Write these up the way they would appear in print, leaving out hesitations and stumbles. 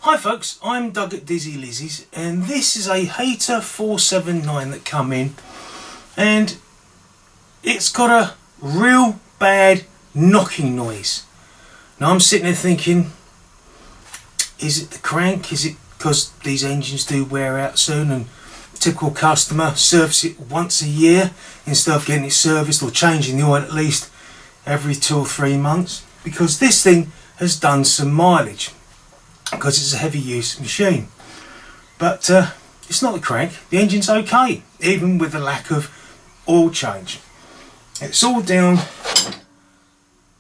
Hi folks, I'm Doug at Dizzy Lizzie's, and this is a Hayter 479 that come in, and it's got a real bad knocking noise. Now I'm sitting there thinking, is it the crank? Is it because these engines do wear out soon and typical customer service it once a year instead of getting it serviced or changing the oil at least every 2 or 3 months? Because this thing has done some mileage, because it's a heavy use machine. But it's not the crank, the engine's okay, even with the lack of oil change. It's all down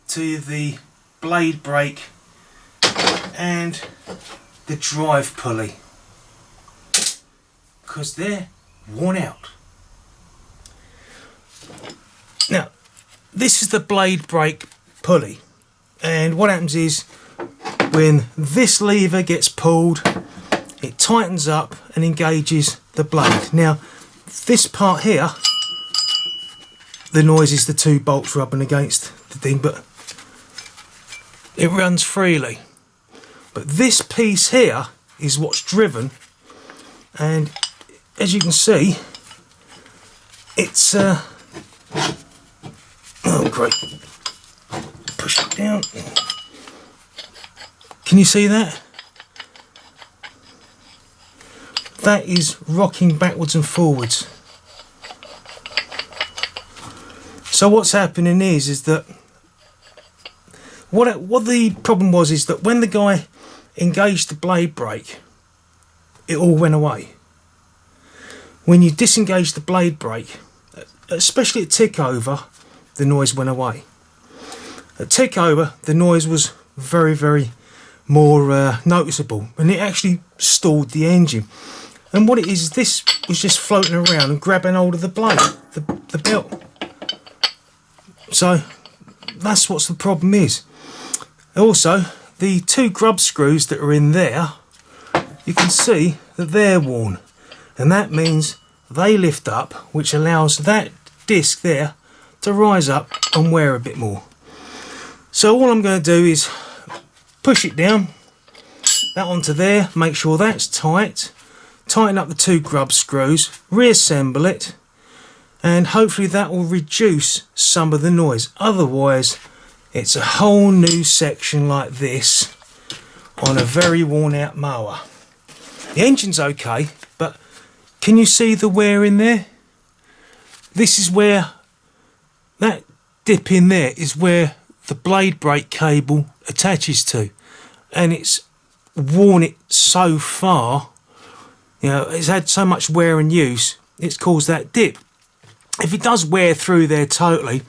to the blade brake and the drive pulley, because they're worn out. Now, this is the blade brake pulley, and what happens is, when this lever gets pulled, it tightens up and engages the blade. Now, this part here, the noise is the 2 bolts rubbing against the thing, but it runs freely. But this piece here is what's driven, and as you can see, it's oh great, push it down. Can you see that? That is rocking backwards and forwards. So what's happening is that what the problem was is that when the guy engaged the blade brake, it all went away. When you disengage the blade brake, especially at tick over, the noise went away. At tick over, the noise was very more noticeable, and it actually stalled the engine. And what it is, this was just floating around and grabbing hold of the blade, the belt. So that's what the problem is. Also, the 2 grub screws that are in there, you can see that they're worn, and that means they lift up, which allows that disc there to rise up and wear a bit more. So all I'm going to do is push it down, that onto there, make sure that's tight, tighten up the 2 grub screws, reassemble it, and hopefully that will reduce some of the noise. Otherwise, it's a whole new section like this on a very worn out mower. The engine's okay, but can you see the wear in there? This is where, that dip in there is where the blade brake cable attaches to, and it's worn it so far, you know, it's had so much wear and use, it's caused that dip. If it does wear through there totally,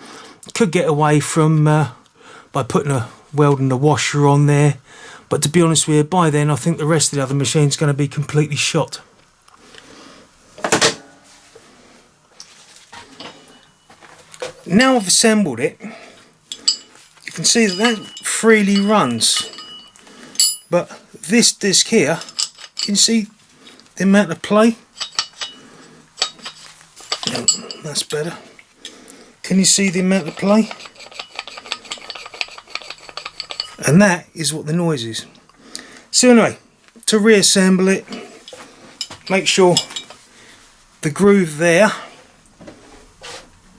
it could get away from by putting a weld and a washer on there, but to be honest with you, by then I think the rest of the other machine's going to be completely shot. Now I've assembled it, you can see that freely runs, but this disc here, can you see the amount of play? Yeah, that's better. Can you see the amount of play? And that is what the noise is. So anyway, to reassemble it, make sure the groove there,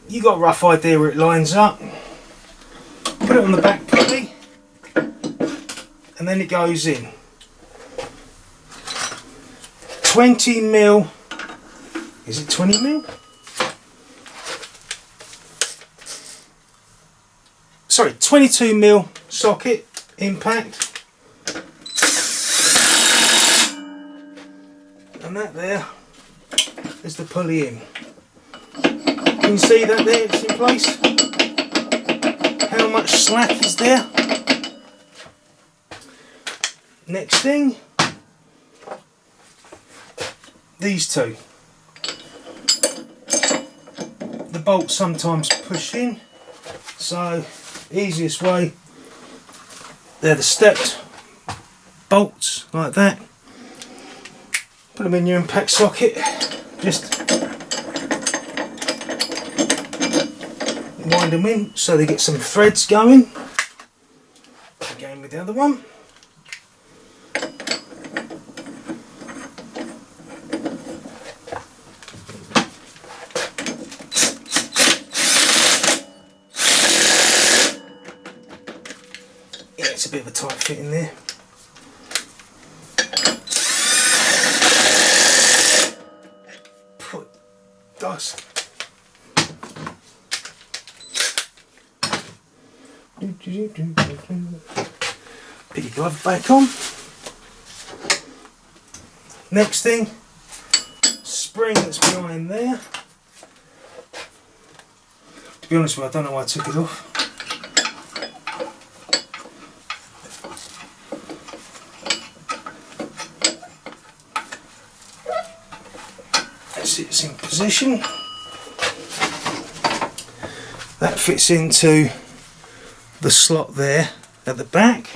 you got a rough idea where it lines up. Put it on the back pulley, and then it goes in. 20mm, is it 20mm? Sorry, 22mm socket impact. And that there is the pulley in. Can you see that there, it's in place? How much slack is there? Next thing, these 2. The bolts sometimes push in, so easiest way, they're the stepped bolts like that. Put them in your impact socket, just wind them in so they get some threads going. Again with the other one. Yeah, it's a bit of a tight fit in there. Put dust. Put your glove back on. Next thing, spring that's behind there. To be honest with you, I don't know why I took it off. That sits in position. That fits into the slot there at the back.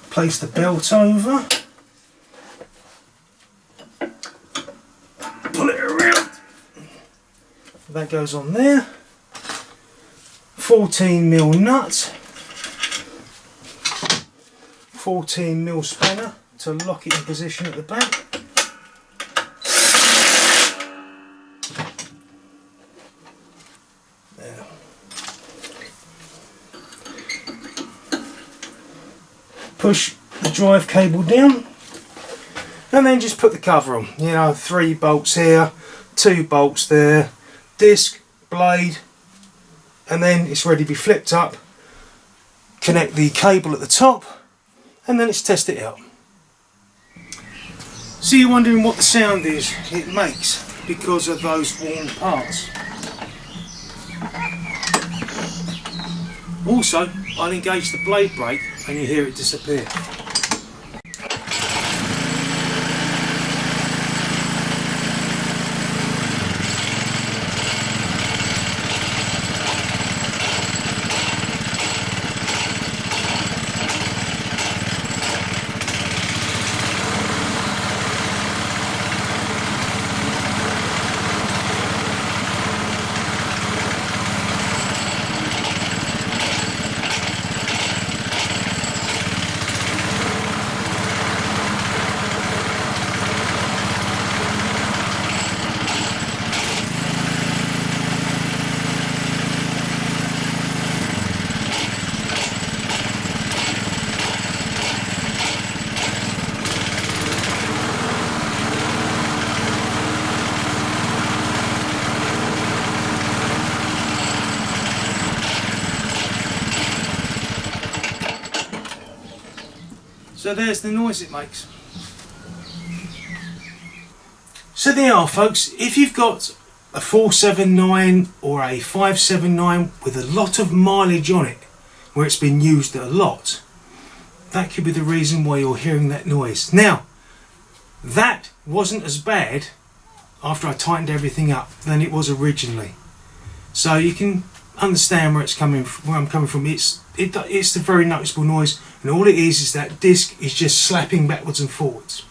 Place the belt over. Pull it around. That goes on there. 14mm nut. 14mm spanner to lock it in position at the back. There. Push the drive cable down and then just put the cover on. You know, 3 bolts here, 2 bolts there, disc, blade, and then it's ready to be flipped up. Connect the cable at the top and then let's test it out. So you're wondering what the sound is it makes because of those worn parts. Also, I'll engage the blade brake and you hear it disappear. So there's the noise it makes. So there you are, folks. If you've got a 479 or a 579 with a lot of mileage on it, where it's been used a lot, that could be the reason why you're hearing that noise. Now, that wasn't as bad after I tightened everything up than it was originally. So you can understand where it's coming from, where I'm coming from. It's a very noticeable noise, and all it is that disc is just slapping backwards and forwards.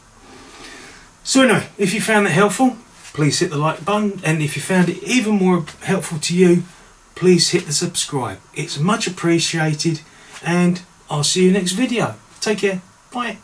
So anyway, if you found that helpful, please hit the like button, and if you found it even more helpful to you, please hit the subscribe. It's much appreciated, and I'll see you next video. Take care. Bye.